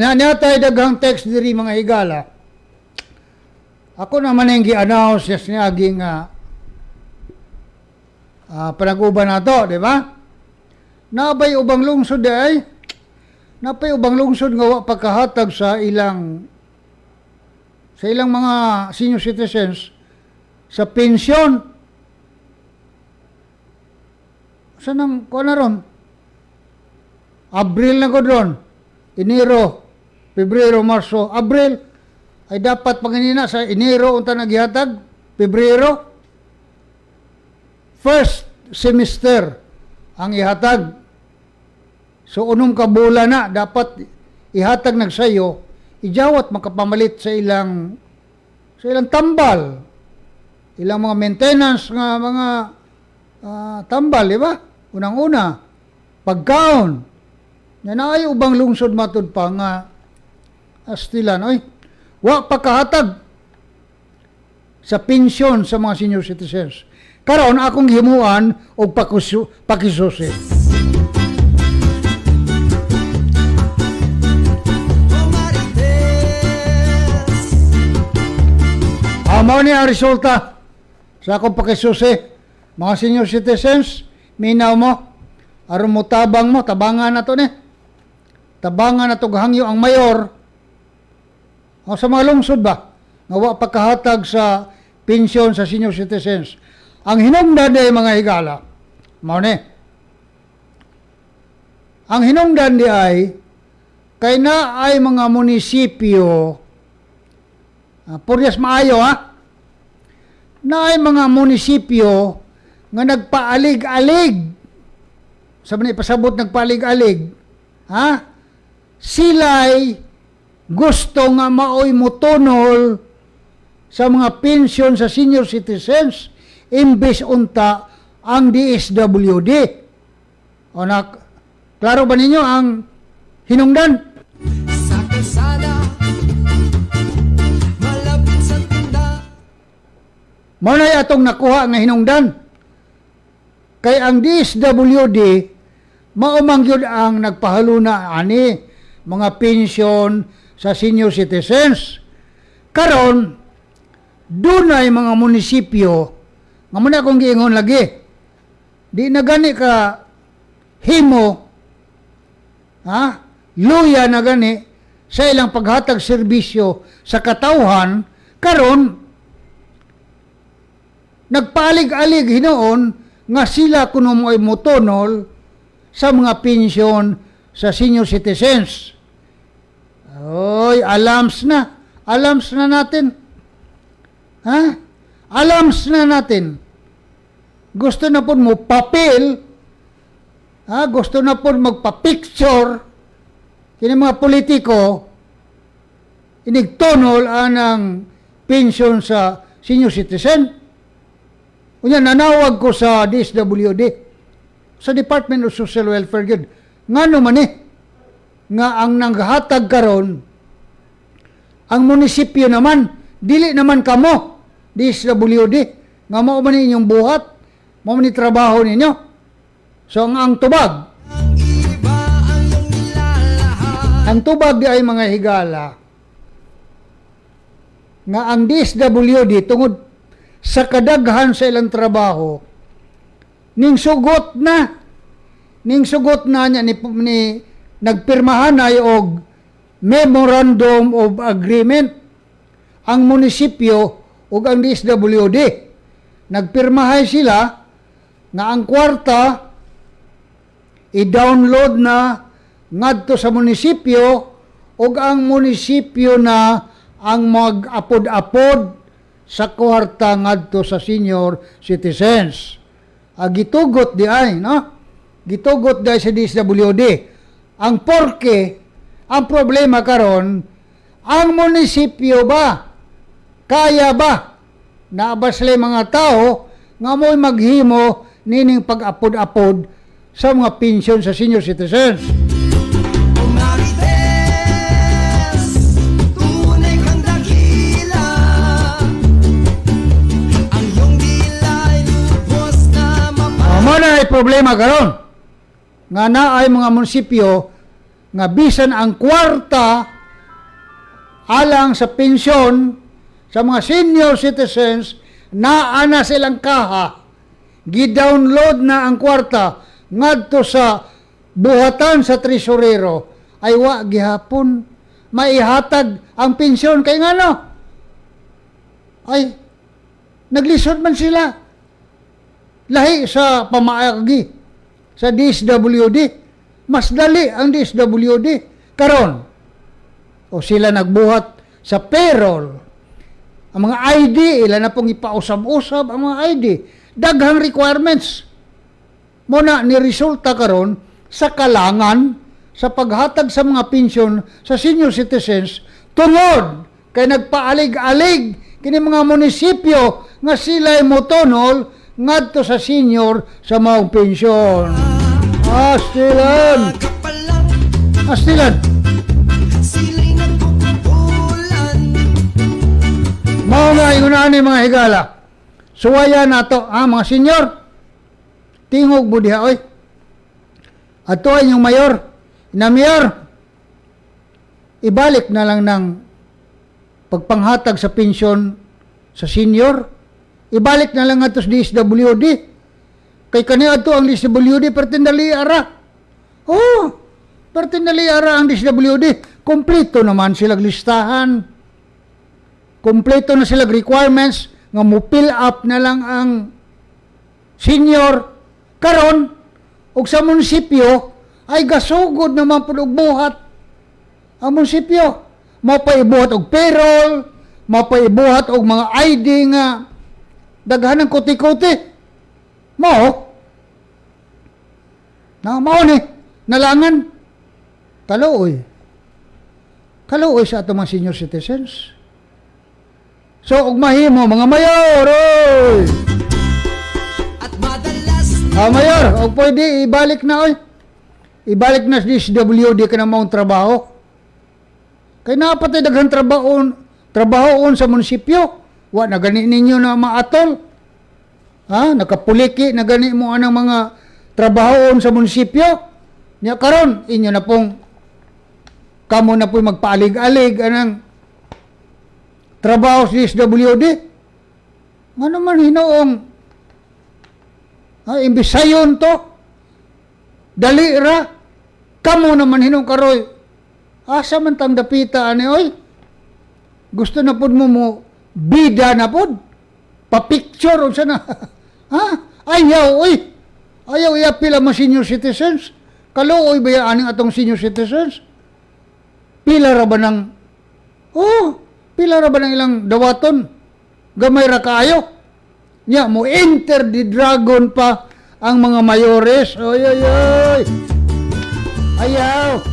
Inanyatay daghang text diri mga higala. Ako naman yung gi-announce niya aging panag-uban na to, di ba? Napay ubang lungsod ay, napay ubang lungsod nga wa pagkahatag sa ilang mga senior citizens sa pensyon. Saan ang kuha na ron? Abril na ko ron. Enero, Pebrero, Marso, Abril ay dapat panginina sa Enero unta naghihatag, Pebrero. First semester ang ihatag. So unong kabula na dapat ihatag nagsayo, ijawat makapamalit sa ilang tambal. Ilang mga maintenance nga mga tambal, di ba? Unang-una, pagkaon. Yan ay ubang lungsod matud pa nga astilan, oy. Wa pagkahatag sa pensyon sa mga senior citizens. Karon akong himuan og pakisusi. Mao ni ang resulta sa akong pakisusi. Mga senior citizens, minaw mo, aron mo tabang mo, tabangan na to ni. Tabangan na to hangyo ang mayor. O sa mga lungsod ba, nga wa pagkahatag sa pensyon sa senior citizens. Ang hinungdan ay mga higala, mao ni. Ang hinungdan di ay, kay na ay mga munisipyo, puryas maayo na ay mga munisipyo nga nagpaalig-alig, sabi na ipasabot nagpaalig-alig, sila'y gusto nga maoy mutunol sa mga pensyon sa senior citizens imbes unta ang DSWD. O klaro ba ninyo ang hinungdan? Sa kalsada, malapit sa tinda. Mao na atong nakuha nga hinungdan. Kay ang DSWD maumang yun ang nagpahaluna ani mga pensyon sa senior citizens. Karon dunay mga munisipyo nga muna akong giingon lagi. Di na gani ka himo luya na gani sa ilang paghatag serbisyo sa katawhan. Karon nagpalig-alig hinoon nga sila kuno mo'y mutunol sa mga pensyon sa senior citizens. Oy, alams na natin. Alams na natin. Gusto na po mo papel, gusto na po magpa-picture, kini mga politiko, inigtunol anang pensyon sa senior citizen. Unya nanawag ko sa DSWD, sa Department of Social Welfare Good, ngano man nga ang nanghatag karon ang munisipyo naman, dili naman kamo DSWD, nga mao man inyong buhat, mao man trabaho ninyo. So ang tubag, ang tubag di ay mga higala nga ang DSWD tungod sa kadaghan sa ilang trabaho ning sugot na niya ni nagpirmahan ay og Memorandum of Agreement ang munisipyo ug ang DSWD. Nagpirmahay sila nga ang kwarta i-download na ngadto sa munisipyo ug ang munisipyo na ang mag-apod-apod sa kwarta ngadto sa senior citizens. Gitugot di ay, no? Gitugot di sa DSWD. Ang porke, ang problema karon, ang munisipyo ba, kaya ba, naabasle mga tao, nga mo'y maghimo nining pag-apod-apod sa mga pensyon sa senior citizens. Muna ay problema karon nga na ay mga munisipyo nga bisan ang kwarta alang sa pensyon sa mga senior citizens naa na silang kaha, gi-download na ang kwarta ngadto sa buhatan sa tresurero, ay wa gihapon maihatag ang pensyon kay ngano ay naglisod man sila lahi sa pamaagi sa DSWD. Mas dali ang DSWD karon o sila nagbuhat sa payroll. Ang mga ID, ilan na pong ipausab-usab ang mga ID. Daghang requirements. Muna ni resulta karon sa kalangan sa paghatag sa mga pensyon sa senior citizens tungod kay nagpaalig-alig kini mga munisipyo nga sila'y motonol ngadto sa senior sa maong pensyon. Astilan! Astilan! Mao nga ingunaan ni mga higala. Suwaya nato, mga senyor. Tingog mo diha, oy. Ato ay yung mayor. Na mayor, ibalik na lang ng pagpanghatag sa pensyon sa senior. Ibalik na lang ato sa DSWD. Kay kaniya ato ang DSWD, pertindali ara. Oh, pertindali ara ang DSWD. Kompleto naman silang listahan. Kompleto na sila requirements nga mo fill up na lang ang senior karon ug sa munisipyo ay gasugod naman pud og buhat ang munisipyo mapaibuhat og payroll, mapaibuhat og mga ID nga daghan ng kuti-kuti mao ni nalangan kaluoy sa atong mga senior citizens. So, ug mahimo mga mayor, oy! At madalas mayor, ug pwede ibalik na, oy. Ibalik na sa DSWD ka na maong trabaho. Kay napatay daghang trabahoon sa munisipyo. Wa na gani ninyo na maatol. Nakapuliki na gani mo anang mga trabahoon sa munisipyo. Nya karon inyo na pong kamo na po'y magpaalig-alig anang trabaho sa DSWD. Ano man hinoong imbisayon to. Dali ra. Kamo naman hinong karoy. Asa man tang dapita ani oy. Gusto na pud mo bida na pud. Pa-picture o sana. Ayaw oy. Ayaw iapil ang mga senior citizens. Kaluoy ba aning atong senior citizens? Pila ra ba ng pila ra ba ng ilang dawaton? Gamay ra kaayo. Nya mo enter the dragon pa ang mga mayores. Oy. Ayaw.